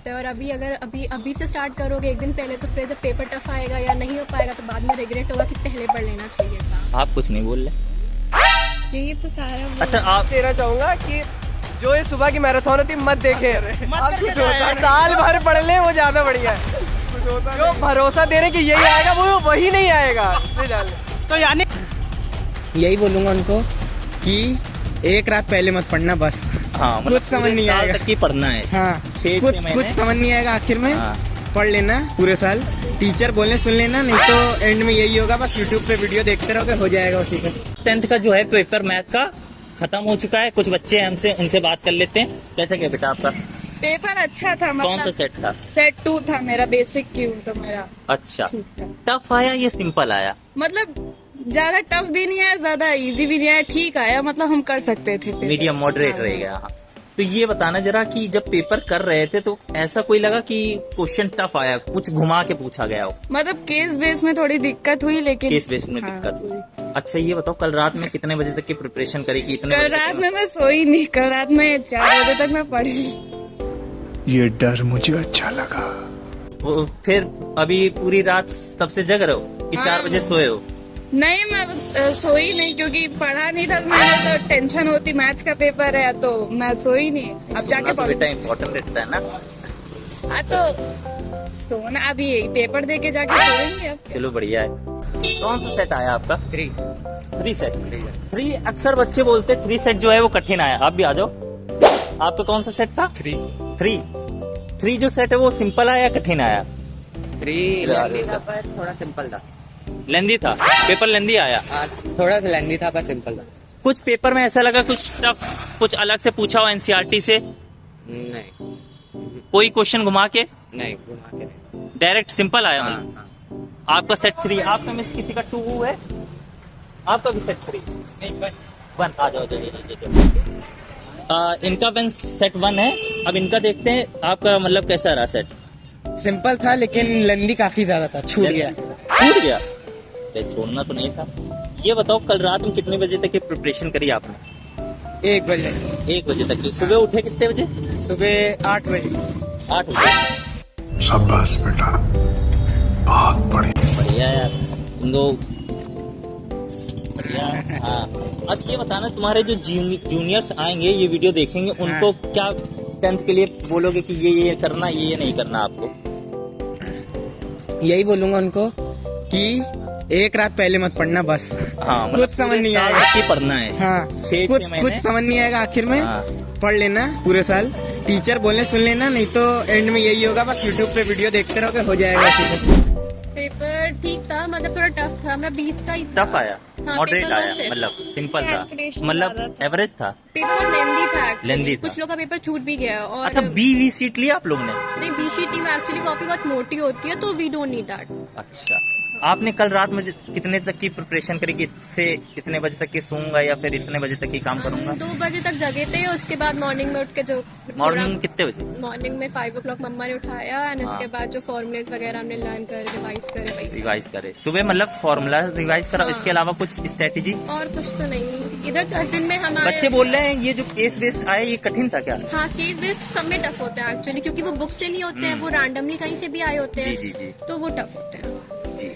होता है, और अभी अगर अभी से स्टार्ट करोगे एक दिन पहले तो फिर जब पेपर टफ आएगा या नहीं हो पाएगा तो बाद में रिग्रेट होगा कि पहले पढ़ लेना चाहिए था। आप कुछ नहीं बोल रहे। यही तो सारा अच्छा, आप देना चाहूंगा कि जो ये सुबह की मैराथन होती मत देखे, साल भर पढ़ ले वो ज्यादा बढ़िया है। जो भरोसा दे रहे कि यही आएगा वो वही नहीं आएगा। तो यानी यही बोलूंगा उनको कि एक रात पहले मत पढ़ना बस। हाँ, कुछ समझ नहीं आएगा तक की पढ़ना है। हाँ, कुछ कुछ समझ नहीं आएगा आखिर में। हाँ। पढ़ लेना पूरे साल, टीचर बोलने सुन लेना, नहीं तो एंड में यही होगा बस यूट्यूब पे वीडियो देखते रहोगे, हो जाएगा उसी से। 10th का जो है पेपर मैथ का खत्म हो चुका है। कुछ बच्चे हमसे उनसे बात कर लेते हैं। कैसा गया बेटा आपका पेपर? अच्छा था। मतलब कौन सा सेट था? सेट 2 था मेरा, बेसिक क्यू तो मेरा अच्छा, ठीक था। टफ आया या सिंपल आया? मतलब ज्यादा टफ भी नहीं है, ज्यादा इजी भी नहीं है, ठीक आया। मतलब हम कर सकते थे पेपर। मीडियम मॉडरेट हाँ। रहेगा। हाँ। तो ये बताना जरा कि जब पेपर कर रहे थे तो ऐसा कोई लगा कि क्वेश्चन टफ आया, कुछ घुमा के पूछा गया हो? मतलब केस बेस में थोड़ी दिक्कत हुई, लेकिन केस बेस में हाँ, दिक्कत हुई। अच्छा, ये बताओ कल रात में कितने बजे तक की प्रिपरेशन करी? कि इतने कल बजे तक रात में मैं सोई नहीं। कल रात में 4 बजे तक मैं पढ़ी। ये डर मुझे अच्छा लगा। वो फिर अभी पूरी रात तब से जग रहे हो कि 4 बजे सोए हो? नहीं, मैं बस सोई नहीं, क्योंकि पढ़ा नहीं था मैंने। तो टेंशन होती, मैथ्स का पेपर है तो मैं सोई नहीं। अब जाके तो बेटा इम्पोर्टेंट रहता है ना। हाँ, तो सोना अभी यही पेपर दे के जाके सोएंगे अब। चलो बढ़िया है। कौन सा सेट आया आपका? 3 सेट। 3 अक्सर बच्चे बोलते 3 सेट जो है वो कठिन आया। आप भी आ जाओ। आपका कौन सा सेट था? 3 जो सेट है वो सिंपल आया या कठिन आया? 3 लेंदी था पर थोड़ा सिंपल था। लेंदी था पेपर? लेंदी आया? थोड़ा सा लेंदी था पर सिंपल था। कुछ पेपर में ऐसा लगा कुछ टफ, कुछ अलग से पूछा हो एनसीईआरटी से? नहीं, कोई क्वेश्चन घुमा के? नहीं घुमा के नहीं। डायरेक्ट सिंपल आया? हाँ। आपका सेट 3। आपका मिस किसी का 2 है? आपका भी सेट 3? 1। आ जाओ इनका वन सेट 1 है। अब इनका देखते हैं आपका मतलब कैसा रहा सेट? सिंपल था लेकिन लंदी काफी ज्यादा था, छूट गया। छूट गया? छोड़ना तो नहीं था। ये बताओ कल रात में कितने बजे तक की प्रिपरेशन करी आपने? 1 बजे। 1 बजे तक की। सुबह उठे कितने बजे? सुबह 8 बजे। 8 बजे। शाबाश बेटा, बहुत बढ़िया। बढ़िया यार, तुम लोग बढ़िया। हाँ, अब ये बताना तुम्हारे जो जूनियर्स आएंगे ये वीडियो देखेंगे, उनको क्या 10th के लिए बोलोगे कि ये करना, ये नहीं करना आपको? यही बोलूंगा उनको कि एक रात पहले मत पढ़ना बस। हाँ, कुछ समझ नहीं आएगा कि पढ़ना है। हाँ, कुछ समझ नहीं आएगा आखिर में। हाँ। पढ़ लेना पूरे साल, टीचर बोलने सुन लेना, नहीं तो एंड में यही होगा बस यूट्यूब पे वीडियो देखते रहोगे, हो जाएगा उसी से। पेपर ठीक था, मतलब थोड़ा टफ था। मैं बीच का ही था। टफ आया? हाँ, मॉडरेट पेपर आया? बहुत मतलब सिंपल था? कैलकुलेशन मतलब ज्यादा था। एवरेज था? पेपर बहुत लेंदी था actually। लेंदी था। कुछ लोग का पेपर छूट भी गया। और अच्छा, बी सीट लिया आप लोगों ने? नहीं, बीसीटी में एक्चुअली कॉपी बहुत मोटी होती है तो वी डोंट नीड दैट। अच्छा, आपने कल रात में कितने तक की प्रिपरेशन करी कि इससे कितने बजे तक की सोऊंगा या फिर इतने बजे तक की काम करूंगा? 2 बजे तक जगे थे, उसके बाद मॉर्निंग में उठ के जो मॉर्निंग में कितने बजे? मॉर्निंग में 5 o'clock मम्मा ने उठाया, एंड उसके बाद जो फॉर्मूलेज वगैरह हमने लर्न कर रिवाइज करे। सुबह मतलब फॉर्मूला रिवाइज करा। हाँ। इसके अलावा कुछ स्ट्रेटेजी? और कुछ तो नहीं। इधर कजिन में हमारे बच्चे बोल रहे हैं ये जो केस बेस्ड आया ये कठिन था क्या? हाँ, केस बेस्ड सब में टफ होते हैं एक्चुअली, क्योंकि वो बुक से नहीं होते हैं, वो रैंडमली कहीं से भी आए होते हैं। जी, तो वो टफ होते हैं जी।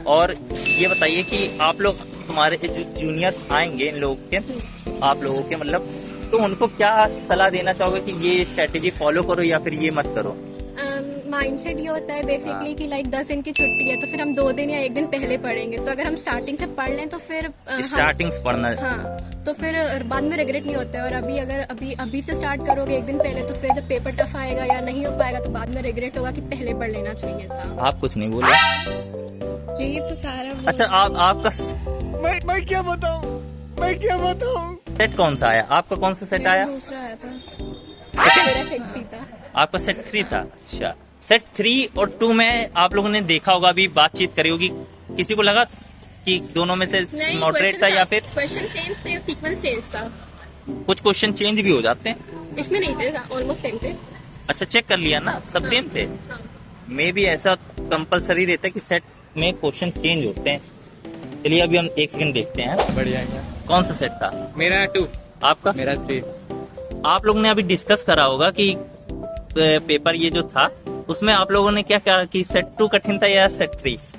और ये बताइए कि आप लोग, तुम्हारे जो जूनियर्स आएंगे इन लोगों के, आप लोगों के मतलब, तो उनको क्या सलाह देना चाहोगे कि ये स्ट्रेटेजी फॉलो करो या फिर ये मत करो? माइंडसेट ये होता है बेसिकली कि लाइक 10 दिन की छुट्टी है तो फिर हम 2 दिन या 1 दिन पहले पढ़ेंगे। तो अगर हम स्टार्टिंग से पढ़ लें तो फिर स्टार्टिंग से पढ़ना। हाँ, तो फिर बाद में रिग्रेट नहीं होता है। और अभी से स्टार्ट करोगे 1 दिन पहले तो फिर जब पेपर टफ आएगा या नहीं हो पाएगा तो बाद में रिग्रेट होगा कि पहले पढ़ लेना चाहिए था। आप कुछ नहीं बोल रहे। यही तो सारा। अच्छा, आपका मैं क्या बताऊं? सेट कौन सा आया? आपका कौन सा सेट आया? दूसरा आया था। सेकंड? मेरा सेट 3 था। आपका सेट 3 था? अच्छा, सेट 3 और 2 में आप लोगों ने देखा होगा, अभी बातचीत करी होगी, किसी को लगा कि दोनों में से मॉडरेट था या फिर? क्वेश्चन चेंज थे, सीक्वेंस चेंज था। कुछ क्वेश्चन चेंज भी हो जाते हैं। इसमें नहीं थे, ऑलमोस्ट सेम थे। अच्छा, चेक कर लिया ना, सब सेम थे? मे भी ऐसा कंपलसरी रहता है कि सेट में क्वेश्चन चेंज होते हैं। चलिए अभी हम 1 सेकंड देखते हैं। बढ़िया। कौन सा सेट था? मेरा 2। आपका? मेरा 3। आप लोग ने अभी डिस्कस करा होगा कि पेपर ये जो था उसमें आप लोगों ने क्या क्या कि सेट 2 कठिन था या सेट 3?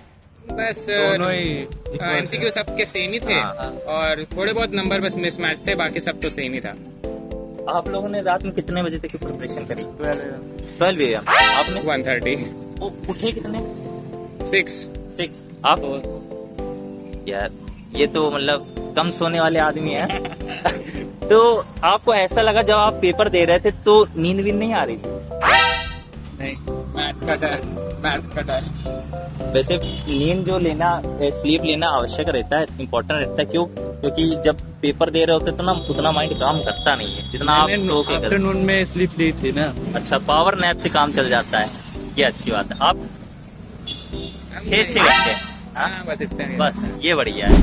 बस एमसीक्यू सबके सेम ही थे और थोड़े बहुत नंबर बस मिसमैच थे, बाकी सब तो सेम ही था। आप लोगों ने रात में कितने बजे तक की प्रिपरेशन करी? 12 AM। आपने 1:30 उठे कितने? 6 आप? यार ये तो मतलब कम सोने वाले आदमी हैं। तो आपको ऐसा लगा जब आप पेपर दे रहे थे तो नींद भी नहीं आ रही थी? नहीं, मैथ का डर। वैसे नींद जो लेना, स्लीप लेना आवश्यक रहता है, इम्पोर्टेंट रहता है। क्यों? क्योंकि जब पेपर दे रहे होते तो ना उतना माइंड काम करता नहीं है जितना आप सो के करते। आफ्टरनून में स्लीप ली थी ना। अच्छा, पावर नैप से काम चल जाता है, ये अच्छी बात है। आप 6 घंटे? हाँ, बस इतना ही। बस ये बढ़िया है।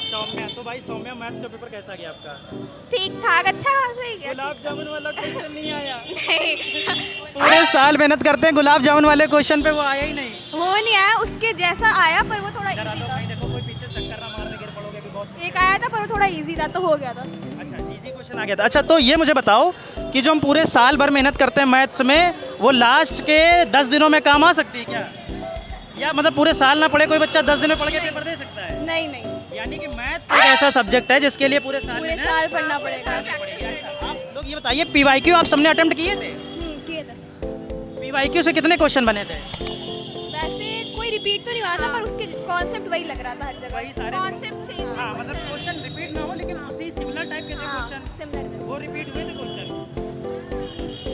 सौम्या, तो भाई सौम्या मैथ्स का पेपर कैसा गया आपका? ठीक ठाक, अच्छा सही गया। गुलाब जामुन वाला क्वेश्चन नहीं आया? नहीं, पूरे साल मेहनत करते हैं, गुलाब जामुन वाले क्वेश्चन पे वो आया ही नहीं। वो नहीं आया, उसके जैसा आया पर वो थोड़ा जरा इजी तो था। भाई देखो, कोई पीछे से टक्कर ना मारने गिर पड़ोगे कि बहुत। एक आया था पर वो थोड़ा इजी था तो हो गया था। अच्छा, इजी क्वेश्चन आ गया था। अच्छा, तो ये मुझे बताओ कि जो हम पूरे साल भर मेहनत करते हैं मैथ्स में, वो लास्ट के 10 दिनों में काम आ सकती है क्या? या मतलब पूरे साल ना पढ़े कोई बच्चा 10 दिन में पढ़ के पेपर दे सकता है? नहीं नहीं, यानी कि मैथ्स एक ऐसा सब्जेक्ट है जिसके लिए पूरे साल मेहनत साल पढ़ना पड़ेगा। अच्छा, आप लोग ये बताइए, PYQ आप सबने अटेम्प्ट किए थे? किए थे। PYQ से कितने क्वेश्चन बने थे? वैसे कोई रिपीट तो नहीं हुआ था पर उसके कॉन्सेप्ट वही लग रहा था हर जगह। वही सारे कॉन्सेप्ट सेम हाँ, मतलब क्वेश्चन रिपीट ना हो लेकिन उसी सिमिलर टाइप के थे क्वेश्चन। सिमिलर वो रिपीट हुए थे क्वेश्चन।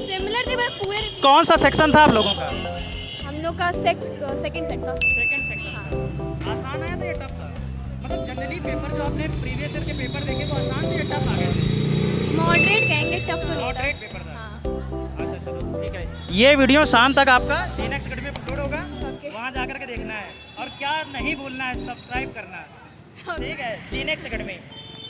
सिमिलर थे पर पूरे repeat। कौन सा सेक्शन था आप लोगों का? हम लोग का सेकंड सेट था। Second section. आसान आया था या टफ था? मतलब जनरली पेपर जो आपने प्रीवियस ईयर के पेपर देखे वो आसान थे या टफ आ गए? मॉडरेट कहेंगे, टफ तो नहीं था। मॉडरेट पेपर था। हाँ। अच्छा, चलो ठीक है। ये वीडियो शाम तक आपका जीनेक्स अकेडमी में अपलोड होगा, वहाँ जा करके देखना है। और क्या नहीं भूलना है, सब्सक्राइब करना, ठीक है? जीनेक्स अकेडमी,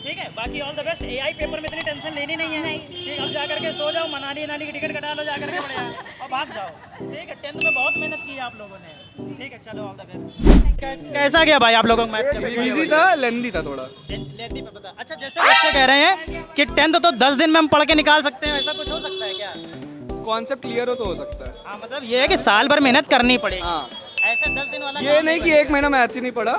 ठीक है? बाकी all the best. AI paper में इतनी टेंशन लेनी नहीं है, ठीक? अब जा करके सो जाओ, मनाली की टिकट कटा लो जा करके बढ़िया, और भाग जाओ, ठीक है? 10th में बहुत मेहनत की है आप लोगों ने, ठीक है? चलो, ऑल द बेस्ट। कैसा गया भाई आप लोगों का मैथ्स का? इजी था, लेंदी था थोड़ा। लेंदी पे पता। अच्छा, जैसे बच्चे कह रहे हैं कि 10th तो 10 दिन में हम पढ़ के निकाल सकते हैं, ऐसा कुछ हो सकता है क्या? कॉन्सेप्ट क्लियर हो तो हो सकता है। हाँ, मतलब ये है कि साल भर मेहनत करनी पड़ेगी। हाँ, ऐसे 10 दिन वाला ये नहीं कि एक महीना मैथ्स ही नहीं पढ़ा,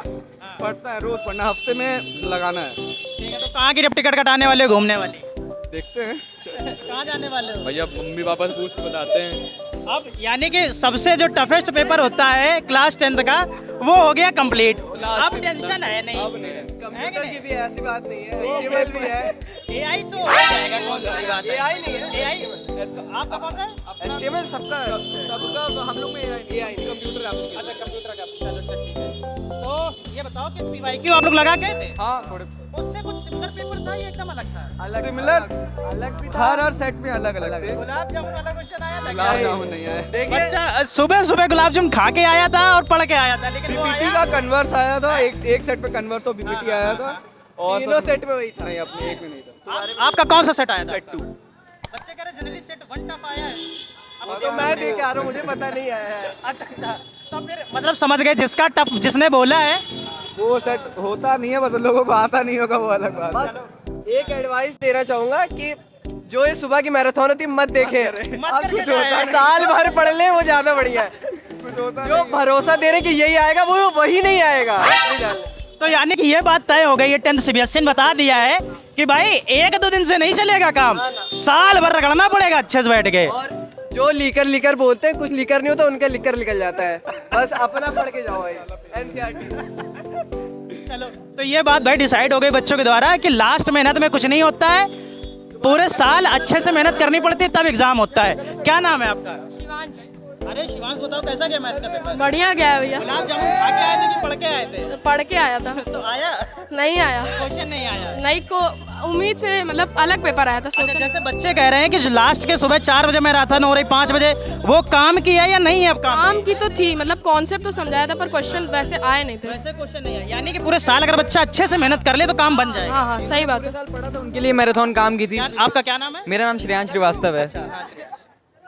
पढ़ता है, रोज पढ़ना, हफ्ते में लगाना है। ठीक है, तो कहाँ की टिकट कटाने वाले, घूमने वाले? देखते हैं कहाँ जाने वाले हो? भैया मम्मी पापा से पूछ के बताते हैं। अब यानी कि सबसे जो टफेस्ट पेपर होता है क्लास 10th का, वो हो गया कंप्लीट। अब टेंशन है नहीं। कंप्यूटर की भी ऐसी बात नहीं है, HTML भी है। AI तो हो जाएगा, कौन सी बड़ी बात है? AI नहीं है। AI तो आपका कौन सा है? HTML सबका हम लोग में AI कंप्यूटर एप्लीकेशन। अच्छा, कंप्यूटर का। चलो, ठीक है। तो ये बताओ कि PYQ आप लोग लगा गए थे? हाँ, थोड़े उससे कुछ सिमिलर पेपर था या एकदम अलग था? सिमिलर, अलग भी था, हर सेट में अलग अलग थे। गुलाब जामुन वाला क्वेश्चन आया था? गुलाब जामुन नहीं आया। बच्चा सुबह सुबह गुलाब जामुन खा के आया था और पढ़ के आया था, लेकिन वो PPT आया? का कन्वर्स आया था, एक सेट पे कन्वर्स और PPT आया था, और तीनों सेट में वही था। नहीं, अपने एक में नहीं था। आपका कौन सा सेट आया था? सेट 2। बच्चे कह रहे जनरली सेट 1 टफ आया है। अब तो मैं देख के आ रहा हूँ, मुझे पता नहीं आया है। अच्छा, तो फिर मतलब समझ गए जिसका टफ जिसने बोला है वो सेट होता नहीं है, बस लोगों को आता नहीं होगा, वो अलग बात है। एक एडवाइस देना चाहूंगा कि जो ये सुबह की मैराथन होती मत देखे। अब कुछ होता है, साल भर पढ़ ले, वो ज्यादा बढ़िया है। जो भरोसा दे रहे कि यही आएगा, वो वही नहीं आएगा। तो यानी कि ये बात तय हो गई है, 10th CBSE ने बता दिया है कि भाई 1-2 दिन से नहीं चलेगा काम, साल भर रगड़ना पड़ेगा अच्छे से बैठ के। और जो लीकर बोलते हैं, कुछ लीकर नहीं होता, उनका लिकर निकल जाता है। बस अपना पढ़ के जाओ भाई, NCERT। चलो, तो ये बात भाई डिसाइड हो गई बच्चों के द्वारा कि लास्ट मेहनत में कुछ नहीं होता है, पूरे साल अच्छे से मेहनत करनी पड़ती है, तब एग्जाम होता है। क्या नाम है आपका? शिवांश। अरे शिवांश, बताओ कैसा गया मैथ्स का पेपर? बढ़िया गया है भैया। गुलाब जामुन खा के आए थे कि पढ़ के आए थे? पढ़ के आया था। तो आया? नहीं आया, क्वेश्चन नहीं आया? नहीं को उम्मीद से, मतलब अलग पेपर आया था। अच्छा, जैसे बच्चे कह रहे हैं कि जो लास्ट के सुबह 4 बजे मैराथन हो रही, 5 बजे, वो काम की है या नहीं है? अब काम की तो थी, मतलब कॉन्सेप्ट तो समझाया था पर क्वेश्चन वैसे आए नहीं थे। वैसे क्वेश्चन नहीं आया, यानी कि पूरे साल अगर बच्चा अच्छे से मेहनत कर ले तो काम बन जाए। हाँ, सही बात है। साल पढ़ा था, उनके लिए मैराथन काम की थी। आपका क्या नाम है? मेरा नाम श्रेयांश श्रीवास्तव है।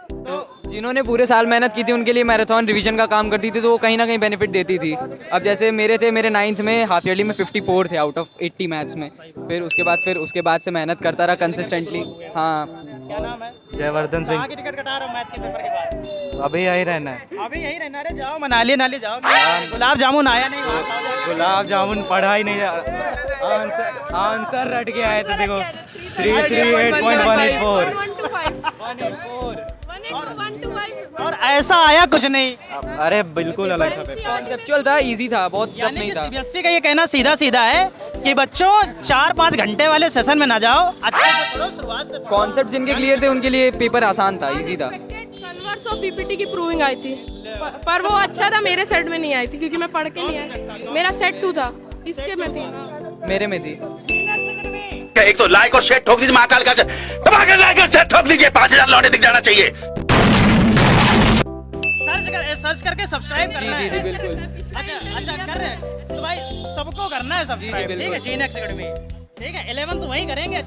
तो जिन्होंने पूरे साल मेहनत की थी उनके लिए मैराथन रिवीजन का काम करती थी, तो वो कहीं ना कहीं बेनिफिट देती थी। अब जैसे मेरे 9th में हाफ ईयरली में 54 थे आउट ऑफ 80 मैथ्स में। फिर उसके बाद से मेहनत करता रहा कंसिस्टेंटली। हाँ, क्या नाम है? जयवर्धन सिंह। कहाँ की टिकट कटा रहे हो मैथ के पेपर के बाद? अभी यही रहना है। अभी यही रहना है। जाओ मनाली नाली जाओ। गुलाब जामुन आया नहीं वहाँ खाओ जाके। गुलाब जामुन पढ़ा ही नहीं आंसर रट के आए थे देखो 338.184 और ऐसा आया कुछ नहीं। अरे बिल्कुल अलग था पेपर। कॉन्सेप्चुअल था, इजी था, बहुत टफ यानी नहीं कि था। सीबीएसई का ये कहना सीधा सीधा है कि बच्चों 4-5 घंटे वाले सेशन में ना जाओ, अच्छे से पढ़ो, शुरुआत से पढ़ो। कॉन्सेप्ट जिनके क्लियर थे उनके लिए पेपर आसान था, इजी था। कन्वर्स और पीपीटी की प्रूविंग आई थी, पर वो अच्छा था, मेरे सेट में नहीं आई थी क्योंकि मैं पढ़ के नहीं आई। मेरा सेट 2 था, इसके में थी, मेरे में थी। एक तो लाइक और शेयर ठोक दीजिए, महाकाल का धमाकेदार लाइक और शेयर ठोक दीजिए, 5000 लौटे दिख जाना चाहिए। सर्च करके सब्सक्राइब करना है। जी बिल्कुल। अच्छा कर रहे हैं तो भाई सबको करना है सब्सक्राइब, ठीक है? जीनेक्स एकेडमी, ठीक है? 11 तो वहीं करेंगे।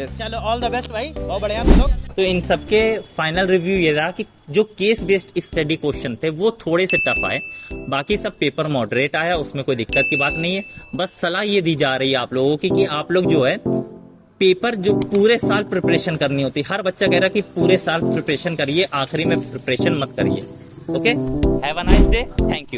चलो ऑल द बेस्ट भाई, बहुत बढ़िया तुम लोग। तो इन सबके फाइनल रिव्यू ये रहा कि जो केस बेस्ड स्टडी क्वेश्चन थे वो थोड़े से टफ आए, बाकी सब पेपर मॉडरेट आया, उसमें कोई दिक्कत की बात नहीं है। बस सलाह ये दी जा रही है आप लोगों की कि आप लोग जो है पेपर जो पूरे साल प्रिपरेशन करनी होती है, हर बच्चा कह रहा है कि पूरे साल प्रिपरेशन करिए, आखिरी में प्रिपरेशन मत करिए। Okay, have a nice day, thank you.